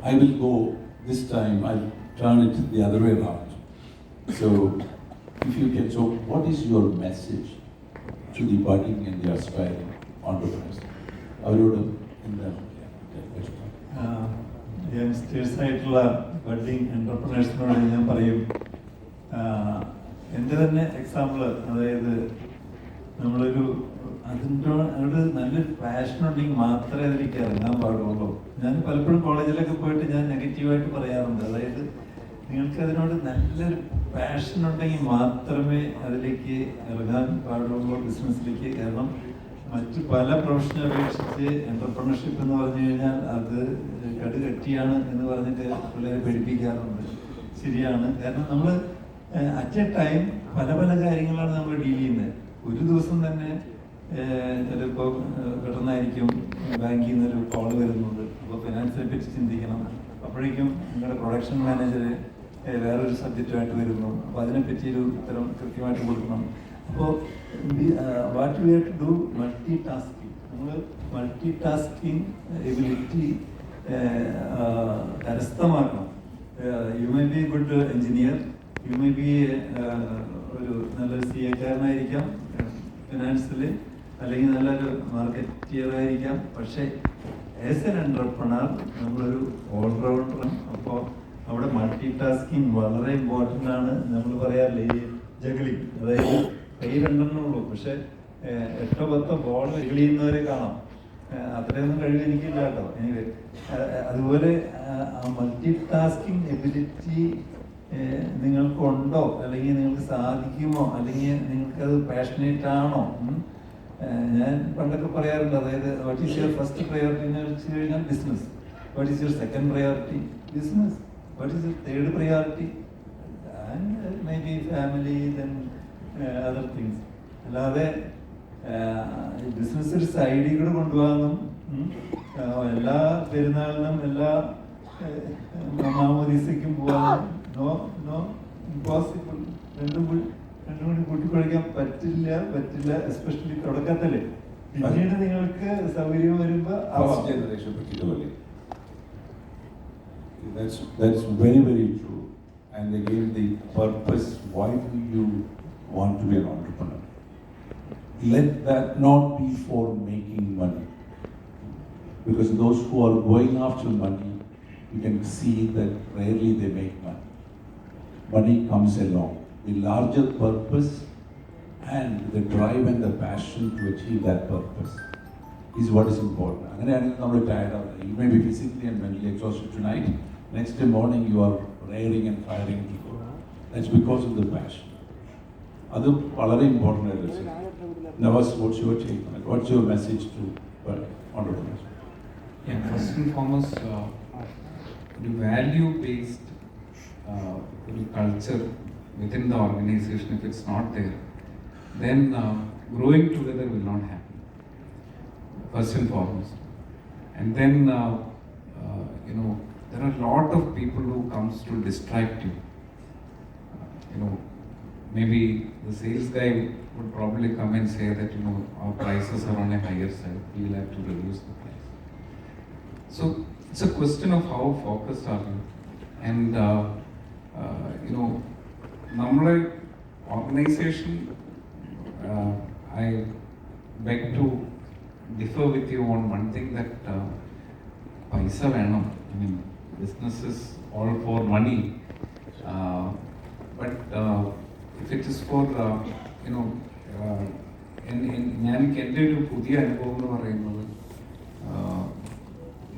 I will go this time, I'll turn it the other way around. So, if you can, so what is your message to the budding and the aspiring entrepreneurs? അവരോട് എന്താണ് youngsters ആയിട്ടുള്ള budding എൻ്റർപ്രണേഴ്സിനോട് ഞാൻ പറയും, എൻ്റെ തന്നെ example, അതായത് നമ്മളൊരു അതിനോട് നല്ലൊരു പാഷൻ ഉണ്ടെങ്കിൽ മാത്രമേ അതിലേക്ക് ഇറങ്ങാൻ പാടുള്ളൂ. ഞാൻ പലപ്പോഴും കോളേജിലൊക്കെ പോയിട്ട് ഞാൻ നെഗറ്റീവായിട്ട് പറയാറുണ്ട്. അതായത് നിങ്ങൾക്ക് അതിനോട് നല്ലൊരു പാഷൻ ഉണ്ടെങ്കിൽ മാത്രമേ അതിലേക്ക് ഇറങ്ങാൻ പാടുള്ളൂ ബിസിനസ്സിലേക്ക്. കാരണം മറ്റ് പല പ്രൊഫഷനെ അപേക്ഷിച്ച് എൻ്റർപ്രണർഷിപ്പ് എന്ന് പറഞ്ഞു കഴിഞ്ഞാൽ അത് കടുകട്ടിയാണ് എന്ന് പറഞ്ഞിട്ട് പിള്ളേരെ പഠിപ്പിക്കാറുണ്ട്. ശരിയാണ്. കാരണം നമ്മൾ അറ്റ് എ ടൈം പല പല കാര്യങ്ങളാണ് നമ്മൾ ഡീൽ ചെയ്യുന്നത്. ഒരു ദിവസം തന്നെ ചിലപ്പോൾ പെട്ടെന്നായിരിക്കും ബാങ്കിൽ നിന്നൊരു കോൾ വരുന്നത്. അപ്പോൾ ഫിനാൻസിനെ പറ്റി ചിന്തിക്കണം. അപ്പോഴേക്കും നിങ്ങളുടെ പ്രൊഡക്ഷൻ മാനേജർ വേറൊരു സബ്ജക്റ്റുമായിട്ട് വരുന്നു. അപ്പോൾ അതിനെപ്പറ്റി ഒരു ഉത്തരം കൃത്യമായിട്ട് കൊടുക്കണം. അപ്പോൾ what we have to do multitasking. നമ്മൾ മൾട്ടി ടാസ്കിങ് എബിലിറ്റി കരസ്ഥമാക്കണം. You may be good engineer, you may be ഒരു നല്ലൊരു സി എക്കാരനായിരിക്കാം ഫിനാൻസിൽ, അല്ലെങ്കിൽ നല്ലൊരു മാർക്കറ്റിയറായിരിക്കാം. പക്ഷേ ആസ് എൻ എൻ്റർപ്രണർ നമ്മളൊരു ഓൾറൗണ്ടറും. അപ്പോൾ അവിടെ മൾട്ടി ടാസ്കിങ് വളരെ ഇമ്പോർട്ടൻ്റ് ആണ്. നമ്മൾ പറയാറില്ലേ ഈ ജഗ്ലിങ്, അതായത് കൈ രണ്ടെണ്ണേ ഉള്ളൂ, പക്ഷെ 8-10 ബോൾ ജഗിൾ ചെയ്യുന്നവരെ കാണാം. അത്രയൊന്നും കഴിവ് എനിക്കില്ല കേട്ടോ. എനിവേ, അതുപോലെ മൾട്ടി ടാസ്കിങ് എബിലിറ്റി നിങ്ങൾക്കുണ്ടോ, അല്ലെങ്കിൽ നിങ്ങൾക്ക് സാധിക്കുമോ, അല്ലെങ്കിൽ നിങ്ങൾക്കത് പാഷനേറ്റ് ആണോ? ഞാൻ പണ്ടൊക്കെ പറയാറുണ്ട്, അതായത് what is your first priority എന്ന് വെച്ച് കഴിഞ്ഞാൽ business, what is your second priority business, what is your third priority may be family, then other things. അല്ലാതെ ബിസിനസ് ഒരു സൈഡിൽ കൂടെ കൊണ്ടുപോകാനും എല്ലാ പെരുന്നാളിനും എല്ലാ മാമോദീസയ്ക്കും പോകാനും നോ ഇമ്പോസിബിൾ. രണ്ടും കൂടി കൂട്ടിക്കൊഴിക്കാൻ പറ്റില്ല എസ്പെഷ്യലി തുടക്കത്തില്. പിന്നീട് നിങ്ങൾക്ക് സൗകര്യം വരുമ്പോ That's very, very true. And again, the purpose, why do you want to be an entrepreneur? Let that not be for making money. Because those who are going after money, you can see that rarely they make money. Money comes along. The larger purpose and the drive and the passion to achieve that purpose is what is important. അങ്ങനെയാണെങ്കിൽ നമ്മൾ tired out. You may be physically and mentally exhausted tonight. Next day morning you are raring and firing to go. That's because of the passion. അത് വളരെ important ആയിട്ട്. Nawaz, what's your take on it? What's your message to entrepreneurs? Yeah, first and foremost, the value-based culture within the organization, if it's not there, then growing together will not happen, first and foremost. And then, there are a lot of people who comes to distract you. Maybe the sales guy would probably come and say that, our prices are on a higher side, we'll have to reduce the price. So it's a question of how focused are you. And, നമ്മുടെ organization, I beg to differ with you on one thing, that paisa വേണം. I mean, business is all for money, but if it is for എനിക്ക് എൻ്റെ ഒരു പുതിയ അനുഭവം എന്ന് പറയുന്നത്,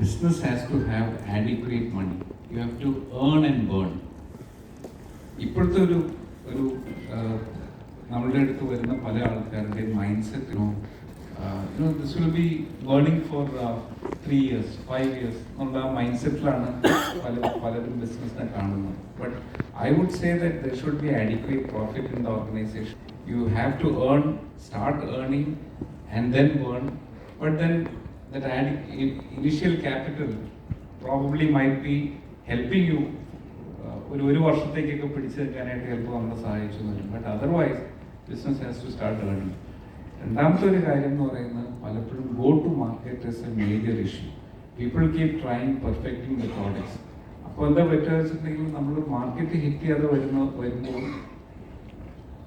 business has to have adequate money. You have to earn and burn. ഇപ്പോഴത്തെ ഒരു നമ്മളുടെ അടുത്ത് വരുന്ന പല ആൾക്കാരുടെ mind set, this will be burning for 3 years, 5 years എന്നുള്ള മൈൻഡ് സെറ്റിലാണ് പലരും ബിസിനസ്സിനെ കാണുന്നത്. But I would say that there should be adequate profit in the organization. You have to start earning and then burn. But then that initial capital probably might be helping you ഒരു വർഷത്തേക്കൊക്കെ പിടിച്ചു വെക്കാനായിട്ട് ചിലപ്പോൾ നമ്മളെ സഹായിച്ചു വരും. But otherwise business has to start earning. രണ്ടാമത്തെ ഒരു കാര്യം എന്ന് പറയുന്നത്, പലപ്പോഴും go to market is a major issue. People keep trying perfecting the products. അപ്പോൾ എന്താ പറ്റുക വെച്ചിട്ടുണ്ടെങ്കിൽ നമ്മൾ മാർക്കറ്റ് ഹിറ്റ് ചെയ്യാതെ വരുമ്പോൾ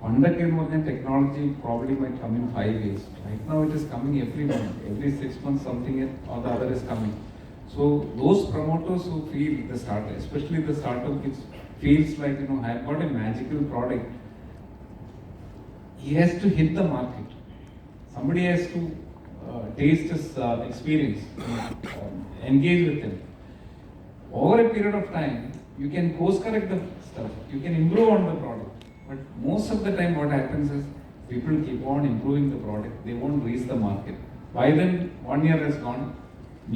പണ്ടൊക്കെ എന്ന് പറഞ്ഞാൽ technology probably might come in 5 years. Right now it is coming every month, every 6 months something or the other is coming. So those promoters who feel the startup, especially the startup which feels like, you know, I have got a magical product, he has to hit the market. Somebody has to taste his experience, engage with him. Over a period of time, you can course correct the stuff, you can improve on the product. But most of the time what happens is people keep on improving the product, they won't reach the market. By then 1 year has gone,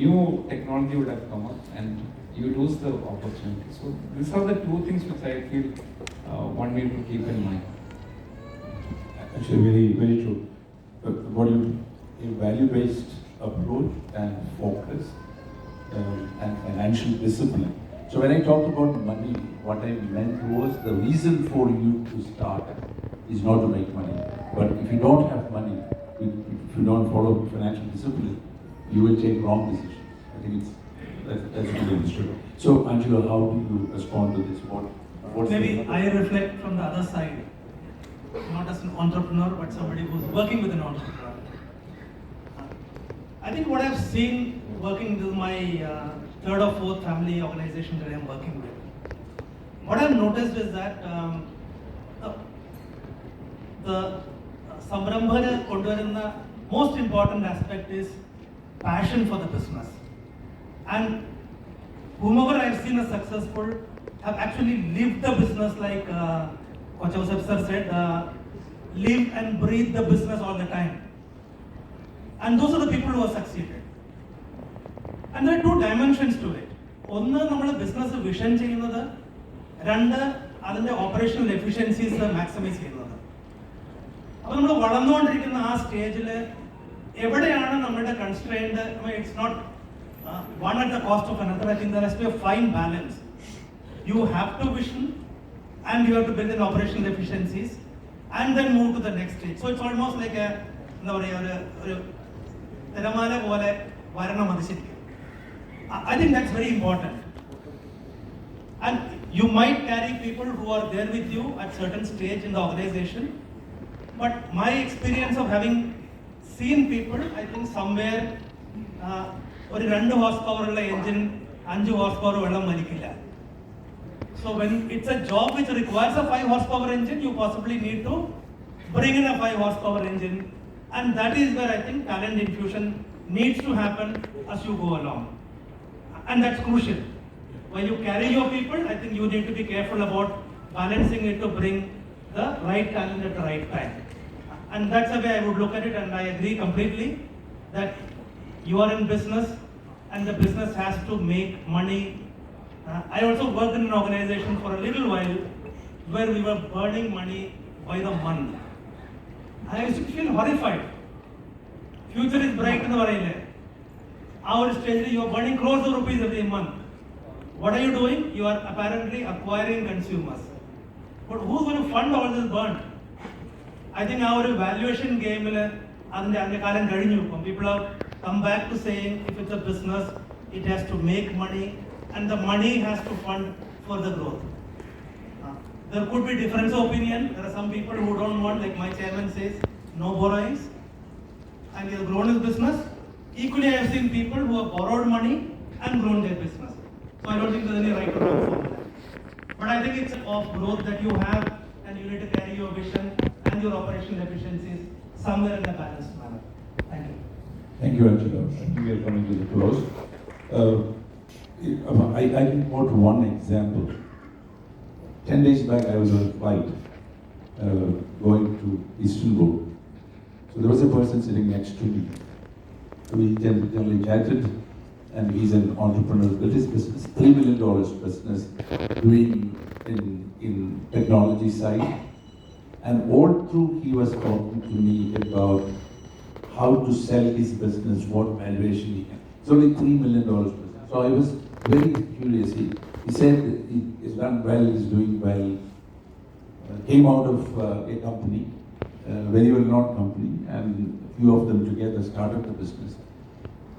new technology would have come up and you lose the opportunity. So these are the two things which I feel one need to keep in mind. Actually, very, very true. What you, a value-based approach and focus and financial discipline. So when I talked about money, what I meant was the reason for you to start is not to make money. But if you don't have money, if you don't follow financial discipline, you will take wrong decisions. I think that's really understood. So Angela, how do you respond to this? Maybe I reflect from the other side, not as an entrepreneur, but somebody who's working with an entrepreneur. I think what I've seen working with my third or fourth family organization that I'm working with, what I've noticed is that the Samrambhara konduvarunna most important aspect is passion for the business. And whomever I've seen as successful have actually lived the business like Coach Joseph sir said, live and breathe the business all the time. And those are the people who have succeeded. And there are two dimensions to it. ഒന്ന് നമ്മൾ business vision ചെയ്യുന്നത്, രണ്ട് അതിൻ്റെ operational efficiencies maximise ചെയ്യുന്നത്. അപ്പോൾ നമ്മൾ വളർന്നുകൊണ്ടിരിക്കുന്ന ആ സ്റ്റേജിൽ എവിടെയാണ് നമ്മുടെ constrained, it's not one at the cost of another. I think there has to be a fine balance. You have to vision and you have to build in operational efficiencies and then move to the next stage. So it's almost like a എന്താ പറയുക, ഒരു തിരമാല പോലെ വരണം അത് ശരിക്കും. I think that's very important. And you might carry people who are there with you at certain stage in the organization. But my experience of having seen people, I think somewhere ഒരു 2 horsepower ഉള്ള engine 5 horsepower വെള്ളം വലിക്കില്ല. So when it's a job which requires a 5 horsepower engine, you possibly need to bring in a 5 horsepower engine. And that is where I think talent infusion needs to happen as you go along. And that's crucial. When you carry your people, I think you need to be careful about balancing it to bring the right talent at the right time. And that's the way I would look at it, and I agree completely that you are in business and the business has to make money. I also worked in an organization for a little while where we were burning money by the month. I used to feel horrified. Future is bright in the world. Our stage, you are burning crores of rupees every month. What are you doing? You are apparently acquiring consumers. But who's going to fund all this burn? I think our valuation game, people have come back to saying if it's a business, it has to make money and the money has to fund for the growth. There could be difference of opinion. There are some people who don't want, like my chairman says, no borrowings, and he has grown his business. Equally, I have seen people who have borrowed money and grown their business. So I don't think there's any right or wrong for that. But I think it's of growth that you have, and you need to carry your vision and your operational efficiencies somewhere in a balanced manner. Thank you. Thank you, Angela. I think we are coming to the close. I can quote one example. 10 days back, I was on a flight going to Istanbul. So there was a person sitting next to me. We generally chatted, and he's an entrepreneur, built his business, $3 million business, doing in technology side. And all through, he was talking to me about how to sell his business, what valuation he can. It's only $3 million business. So I was very curious. He said he is done well, he's doing well. Came out of a company, very well known company, and a few of them together started the business.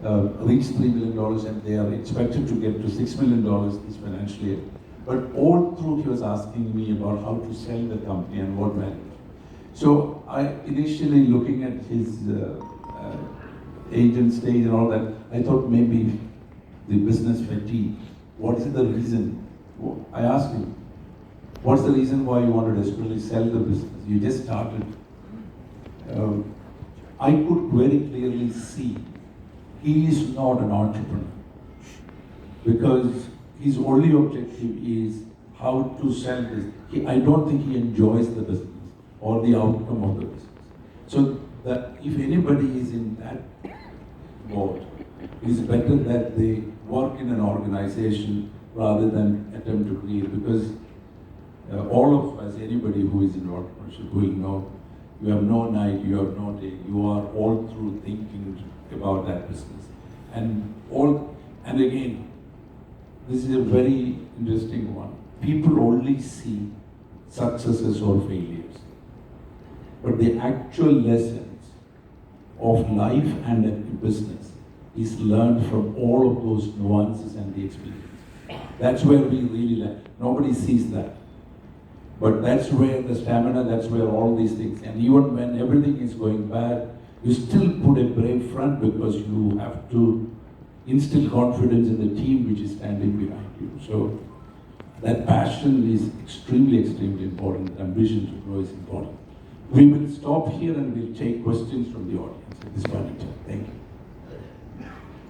reach $3 million, and they are expected to get to $6 million this financial year. But all through, he was asking me about how to sell the company and what value. So I initially, looking at his agent stage and all that, I thought maybe the business fatigue. What is the reason? I asked him, what's the reason why you want to desperately sell the business? You just started. I could very clearly see he is not an entrepreneur, because his only objective is how to sell this. I don't think he enjoys the business or the outcome of the business. So that if anybody is in that boat, it's better that they work in an organization rather than attempt to create, because all of us, anybody who is in entrepreneurship will know, you have no night, you have no day, you are all through thinking about that business. And again, this is a very interesting one. People only see successes or failures, but the actual lessons of life and a business is learned from all of those nuances and the experience. That's where we really learn. Nobody sees that. But that's where the stamina, that's where all these things, and even when everything is going bad, you still put a brave front, because you have to instill confidence in the team which is standing behind you. So that passion is extremely, extremely important. Ambition to grow is important. We will stop here and we'll take questions from the audience at this point in time. Thank you.